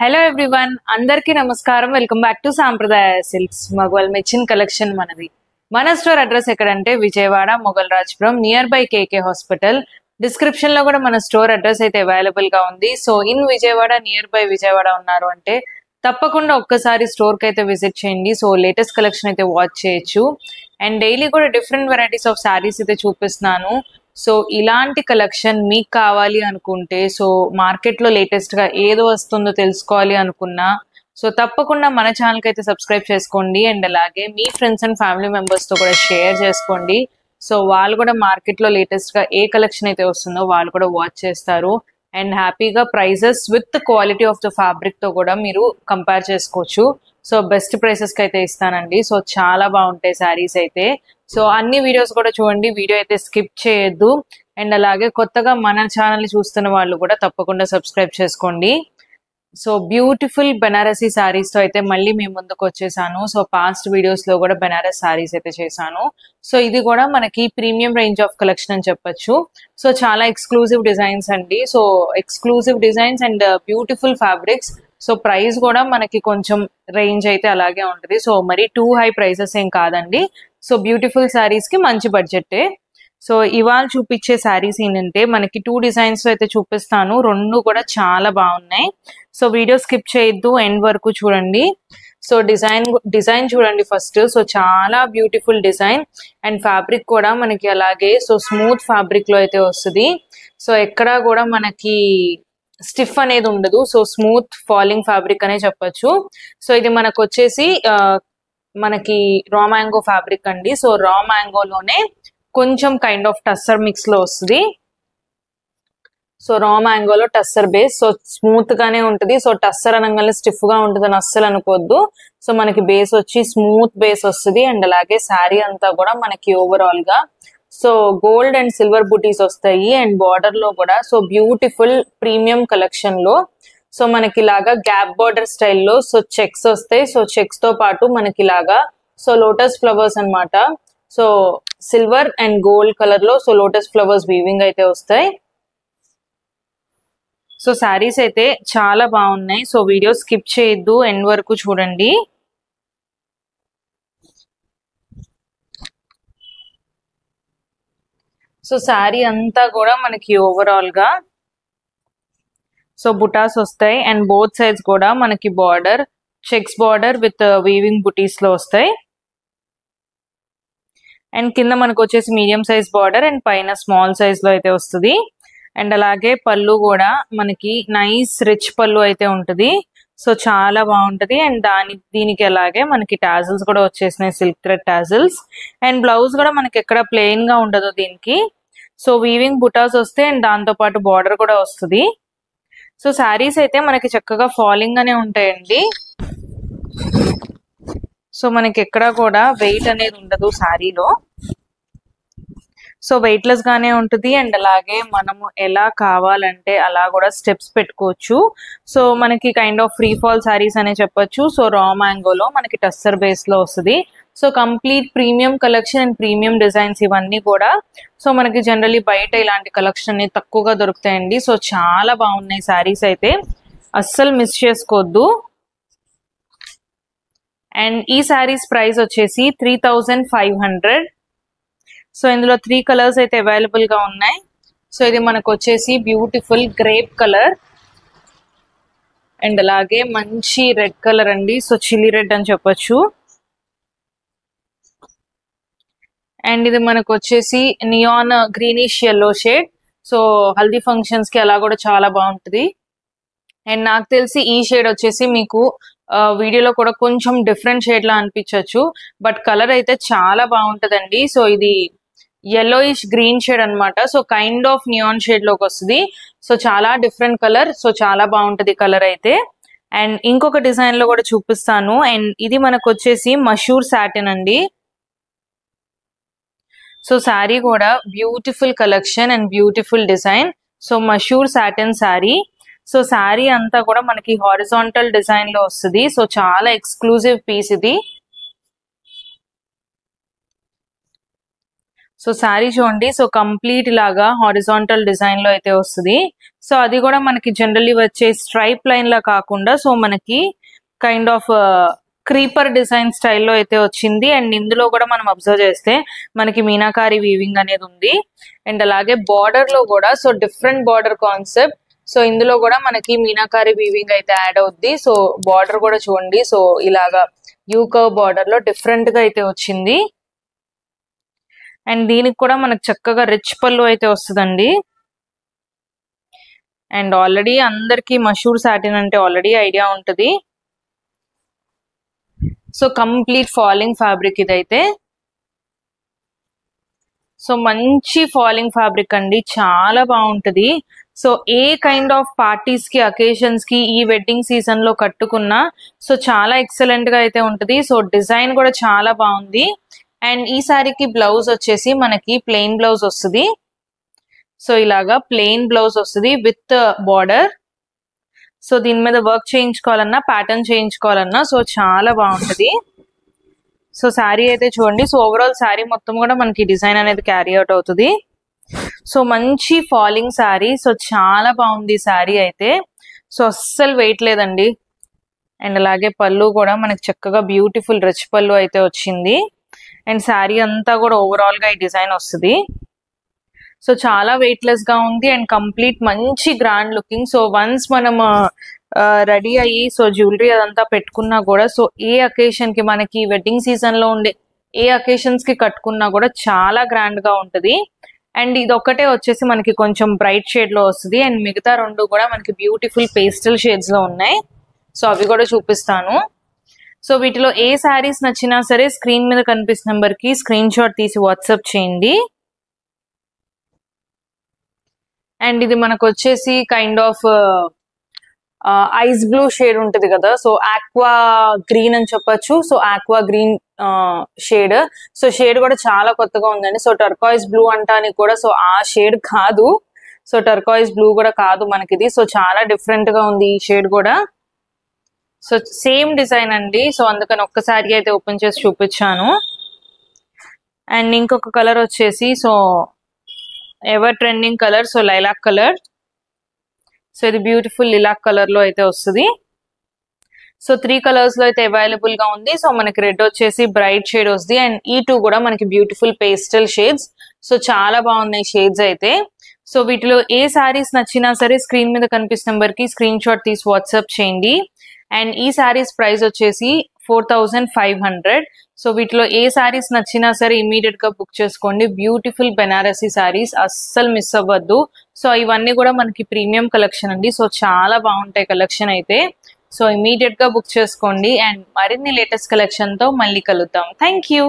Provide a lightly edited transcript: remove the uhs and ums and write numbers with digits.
Hello everyone, అందరికీ నమస్కారం. Welcome back to Sampradaya silks. మగవాల్ మెచ్చిన్ కలెక్షన్ మనది. మన స్టోర్ అడ్రస్ ఎక్కడంటే Vijayawada Mogal Rajpuram, near by KK hospital. Description లో కూడా మన స్టోర్ అడ్రస్ అయితే అవైలబుల్ గా ఉంది. So in Vijayawada, near by Vijayawada ఉన్నారు అంటే తప్పకుండా ఒక్కసారి స్టోర్ కి అయితే విజిట్ చేయండి. సో లేటెస్ట్ కలెక్షన్ అయితే వాచ్ చేయొచ్చు. అండ్ డైలీ కూడా డిఫరెంట్ వెరైటీస్ ఆఫ్ శారీస్ అయితే చూపిస్తున్నాను. సో ఇలాంటి కలెక్షన్ మీకు కావాలి అనుకుంటే, సో మార్కెట్లో లేటెస్ట్ గా ఏదో వస్తుందో తెలుసుకోవాలి అనుకున్నా, సో తప్పకుండా మన ఛానల్కి అయితే సబ్స్క్రైబ్ చేసుకోండి. అండ్ అలాగే మీ ఫ్రెండ్స్ అండ్ ఫ్యామిలీ మెంబర్స్ తో కూడా షేర్ చేసుకోండి. సో వాళ్ళు కూడా మార్కెట్లో లేటెస్ట్ గా ఏ కలెక్షన్ అయితే వస్తుందో వాళ్ళు కూడా వాచ్ చేస్తారు. అండ్ హ్యాపీగా prices with quality of the fabric తో కూడా మీరు కంపేర్ చేసుకోవచ్చు. సో బెస్ట్ ప్రైసెస్ కి అయితే ఇస్తానండి. సో చాలా బాగుంటాయి శారీస్ అయితే. సో అన్ని వీడియోస్ కూడా చూడండి, వీడియో అయితే స్కిప్ చేయొద్దు. అండ్ అలాగే కొత్తగా మన ఛానల్ చూస్తున్న వాళ్ళు కూడా తప్పకుండా సబ్స్క్రైబ్ చేసుకోండి. సో బ్యూటిఫుల్ బెనారసీ శారీస్ తో అయితే మళ్ళీ మేము ముందుకు వచ్చేసాను. సో పాస్ట్ వీడియోస్ లో కూడా బెనారస్ శారీస్ అయితే చేశాను. సో ఇది కూడా మనకి ప్రీమియం రేంజ్ ఆఫ్ కలెక్షన్ అని చెప్పొచ్చు. సో చాలా ఎక్స్క్లూజివ్ డిజైన్స్ అండి. So exclusive designs and beautiful fabrics. So price కూడా మనకి కొంచెం రేంజ్ అయితే అలాగే ఉంటుంది. సో మరి టూ హై ప్రైసెస్ ఏం కాదండి. సో బ్యూటిఫుల్ శారీస్ కి మంచి బడ్జెటే. సో ఇవాళ చూపించే శారీస్ ఏంటంటే మనకి 2 డిజైన్స్ అయితే చూపిస్తాను. రెండు కూడా చాలా బాగున్నాయి. సో వీడియో స్కిప్ చేయొద్దు, ఎండ్ వరకు చూడండి. సో డిజైన్ చూడండి ఫస్ట్. సో చాలా బ్యూటిఫుల్ డిజైన్ అండ్ ఫ్యాబ్రిక్ కూడా మనకి అలాగే సో స్మూత్ ఫ్యాబ్రిక్ లో అయితే వస్తుంది. సో ఎక్కడా కూడా మనకి స్టిఫ్ అనేది ఉండదు. సో స్మూత్ ఫాలింగ్ ఫ్యాబ్రిక్ అనే చెప్పొచ్చు. సో ఇది మనకు వచ్చేసి మనకి రా మ్యాంగో ఫ్యాబ్రిక్ అండి. సో రా మ్యాంగోలోనే కొంచెం కైండ్ ఆఫ్ టస్సర్ మిక్స్ లో వస్తుంది. సో రా మ్యాంగోలో టస్సర్ బేస్. సో స్మూత్ గానే ఉంటుంది. సో టస్సర్ అనగానే స్టిఫ్ గా ఉంటుంది అని అస్సలు అనుకోవద్దు. సో మనకి బేస్ వచ్చి స్మూత్ బేస్ వస్తుంది. అండ్ అలాగే శారీ అంతా కూడా మనకి ఓవరాల్ గా సో గోల్డ్ అండ్ సిల్వర్ బుటీస్ వస్తాయి. అండ్ బార్డర్ లో కూడా సో బ్యూటిఫుల్ ప్రీమియం కలెక్షన్ లో సో మనకి ఇలాగా గ్యాప్ బార్డర్ స్టైల్లో సో చెక్స్ వస్తాయి. సో చెక్స్ తో పాటు మనకి ఇలాగా సో లోటస్ ఫ్లవర్స్ అన్నమాట. So silver and gold colour లో సో లోటస్ ఫ్లవర్స్ వీవింగ్ అయితే వస్తాయి. సో శారీస్ అయితే చాలా బాగున్నాయి. సో వీడియో స్కిప్ చేయొద్దు, ఎండ్ వరకు చూడండి. సో శారీ అంతా కూడా మనకి ఓవరాల్ గా సో బుటాస్ వస్తాయి. అండ్ బోత్ సైడ్స్ కూడా మనకి border checks border with weaving బుటీస్ లో వస్తాయి. అండ్ కింద మనకు వచ్చేసి మీడియం సైజ్ బార్డర్ అండ్ పైన స్మాల్ సైజ్ లో అయితే వస్తుంది. అండ్ అలాగే పళ్ళు కూడా మనకి నైస్ రిచ్ పళ్ళు అయితే ఉంటుంది. సో చాలా బాగుంటది. అండ్ దీనికి అలాగే మనకి టాజిల్స్ కూడా వచ్చేసినాయి, silk thread tassels. And blouse కూడా మనకి ఎక్కడ ప్లెయిన్ గా ఉండదు దీనికి. సో వీవింగ్ బుటాస్ వస్తాయి అండ్ దాంతో పాటు బార్డర్ కూడా వస్తుంది. సో శారీస్ అయితే మనకి చక్కగా ఫాలింగ్ గానే ఉంటాయండి. సో మనకి ఎక్కడా కూడా వెయిట్ అనేది ఉండదు శారీలో. సో వెయిట్ లెస్ గానే ఉంటుంది. అండ్ అలాగే మనము ఎలా కావాలంటే అలా కూడా స్టెప్స్ పెట్టుకోవచ్చు. సో మనకి kind of free fall saris అనే చెప్పొచ్చు. సో రా మ్యాంగోలో మనకి టస్సర్ బేస్ లో వస్తుంది. So complete premium collection and premium designs ఇవన్నీ కూడా సో మనకి జనరలీ బయట ఇలాంటి కలెక్షన్ అనేది తక్కువగా దొరుకుతాయండి. సో చాలా బాగున్నాయి శారీస్ అయితే, అస్సలు మిస్ చేసుకోవద్దు. అండ్ ఈ శారీస్ ప్రైస్ వచ్చేసి 3500. సో ఇందులో 3 కలర్స్ అయితే అవైలబుల్ గా ఉన్నాయి. సో ఇది మనకు వచ్చేసి బ్యూటిఫుల్ గ్రేప్ కలర్ అండ్ అలాగే మంచి రెడ్ కలర్ అండి. సో చిల్లీ రెడ్ అని చెప్పొచ్చు. అండ్ ఇది మనకు వచ్చేసి neon greenish yellow shade. So haldi functions కి అలా కూడా చాలా బాగుంటుంది. అండ్ నాకు తెలిసి ఈ షేడ్ వచ్చేసి మీకు వీడియోలో కూడా కొంచెం డిఫరెంట్ షేడ్ లా అనిపించవచ్చు, బట్ కలర్ అయితే చాలా బాగుంటదండి. సో ఇది yellowish గ్రీన్ షేడ్ అన్నమాట. So kind of neon shade లోకి వస్తుంది. సో చాలా డిఫరెంట్ కలర్. సో చాలా బాగుంటది కలర్ అయితే. అండ్ ఇంకొక డిజైన్ లో కూడా చూపిస్తాను. అండ్ ఇది మనకు వచ్చేసి మషూర్ సాటిన్ అండి. సో శారీ కూడా beautiful collection and beautiful design. So mashru satin sari. So sari అంతా కూడా మనకి హారిజాంటల్ డిజైన్ లో వస్తుంది. సో చాలా ఎక్స్క్లూజివ్ పీస్ ఇది. సో శారీ చూడండి, సో కంప్లీట్ లాగా హారిజాంటల్ డిజైన్ లో అయితే వస్తుంది. సో అది కూడా మనకి జనరల్లీ వచ్చే స్ట్రైప్ లైన్ లా కాకుండా సో మనకి కైండ్ ఆఫ్ క్రీపర్ డిజైన్ స్టైల్లో అయితే వచ్చింది. అండ్ ఇందులో కూడా మనం అబ్జర్వ్ చేస్తే మనకి మీనాకారి వీవింగ్ అనేది ఉంది. అండ్ అలాగే బార్డర్ లో కూడా so different border concept. So ఇందులో కూడా మనకి మీనాకారి వీవింగ్ అయితే యాడ్ అవుద్ది. సో బార్డర్ కూడా చూడండి, సో ఇలాగా యూ కర్వ్ బార్డర్ లో డిఫరెంట్ గా అయితే వచ్చింది. అండ్ దీనికి కూడా మనకు చక్కగా రిచ్ పళ్ళు అయితే వస్తుందండి. అండ్ ఆల్రెడీ అందరికి మషూర్ సాటిన్ అంటే ఆల్రెడీ ఐడియా ఉంటుంది. సో కంప్లీట్ ఫాలింగ్ ఫ్యాబ్రిక్ ఇదైతే. సో మంచి ఫాలింగ్ ఫ్యాబ్రిక్ అండి, చాలా బాగుంటది. So A kind of parties కి అకేషన్స్ కి ఈ వెడ్డింగ్ సీజన్ లో కట్టుకున్నా సో చాలా ఎక్సలెంట్ గా అయితే ఉంటది. సో డిజైన్ కూడా చాలా బాగుంది. అండ్ ఈ సారీకి బ్లౌజ్ వచ్చేసి మనకి ప్లెయిన్ బ్లౌజ్ వస్తుంది. సో ఇలాగా ప్లెయిన్ బ్లౌజ్ వస్తుంది విత్ బార్డర్. సో దీని మీద వర్క్ చేయించుకోవాలన్నా ప్యాటర్న్ చేయించుకోవాలన్నా సో చాలా బాగుంటది. సో శారీ అయితే చూడండి, సో ఓవరాల్ శారీ మొత్తం కూడా మనకి డిజైన్ అనేది క్యారీ అవుట్ అవుతుంది. సో మంచి ఫాలింగ్ శారీ, సో చాలా బాగుంది శారీ అయితే. సో అస్సలు వెయిట్ లేదండి. అండ్ అలాగే పళ్ళు కూడా మనకి చక్కగా బ్యూటిఫుల్ రిచ్ పళ్ళు అయితే వచ్చింది. అండ్ శారీ అంతా కూడా ఓవరాల్ గా ఈ డిజైన్ వస్తుంది. సో చాలా వెయిట్ లెస్ గా ఉంది అండ్ కంప్లీట్ మంచి గ్రాండ్ లుకింగ్. సో వన్స్ మనం రెడీ అయ్యి సో జ్యువెలరీ అదంతా పెట్టుకున్నా కూడా సో ఏ అకేషన్ కి మనకి వెడ్డింగ్ సీజన్ లో ఉండే ఏ అకేషన్స్ కి కట్టుకున్నా కూడా చాలా గ్రాండ్ గా ఉంటది. అండ్ ఇది ఒక్కటే వచ్చేసి మనకి కొంచెం బ్రైట్ షేడ్ లో వస్తుంది. అండ్ మిగతా రెండు కూడా మనకి బ్యూటిఫుల్ పేస్టల్ షేడ్స్ లో ఉన్నాయి. సో అవి కూడా చూపిస్తాను. సో వీటిలో ఏ శారీస్ నచ్చినా సరే స్క్రీన్ మీద కనిపిస్తున్న నెంబర్ కి స్క్రీన్ షాట్ తీసి వాట్సాప్ చేయండి. అండ్ ఇది మనకు వచ్చేసి kind of ice blue shade ఉంటది కదా, సో ఆక్వా గ్రీన్ అని చెప్పొచ్చు. So aqua green shade. So shade కూడా చాలా కొత్తగా ఉందండి. సో టర్కాయిస్ బ్లూ అంటానికి కూడా సో ఆ షేడ్ కాదు. సో టర్కాయిస్ బ్లూ కూడా కాదు మనకిది. సో చాలా డిఫరెంట్ గా ఉంది ఈ షేడ్ కూడా. సో సేమ్ డిజైన్ అండి. సో అందుకని ఒక్కసారి అయితే ఓపెన్ చేసి చూపించాను. అండ్ ఇంకొక కలర్ వచ్చేసి so ever trending colour, so lilac colour. So ఇది బ్యూటిఫుల్ లిలాక్ కలర్ లో అయితే వస్తుంది. సో 3 కలర్స్ లో అయితే అవైలబుల్ గా ఉంది. సో మనకి రెడ్ వచ్చేసి బ్రైట్ షేడ్ వస్తుంది. అండ్ ఈ 2 కూడా మనకి బ్యూటిఫుల్ పేస్టల్ షేడ్స్. సో చాలా బాగున్నాయి షేడ్స్ అయితే. సో వీటిలో ఏ శారీస్ నచ్చినా సరే స్క్రీన్ మీద కనిపిస్తున్న నెంబర్ కి స్క్రీన్ షాట్ తీసి వాట్సాప్ చేయండి. అండ్ ఈ శారీస్ ప్రైస్ వచ్చేసి 4500. సో వీటిలో ఏ శారీస్ నచ్చినా సరే ఇమీడియట్ గా బుక్ చేసుకోండి. బ్యూటిఫుల్ బెనారసీ శారీస్, అస్సలు మిస్ అవ్వద్దు. సో ఇవన్నీ కూడా మనకి ప్రీమియం కలెక్షన్ అండి. సో చాలా బాగుంటాయి కలెక్షన్ అయితే. సో ఇమీడియట్ గా బుక్ చేసుకోండి. అండ్ మరిన్ని లేటెస్ట్ కలెక్షన్ తో మళ్ళీ కలుద్దాం. Thank you.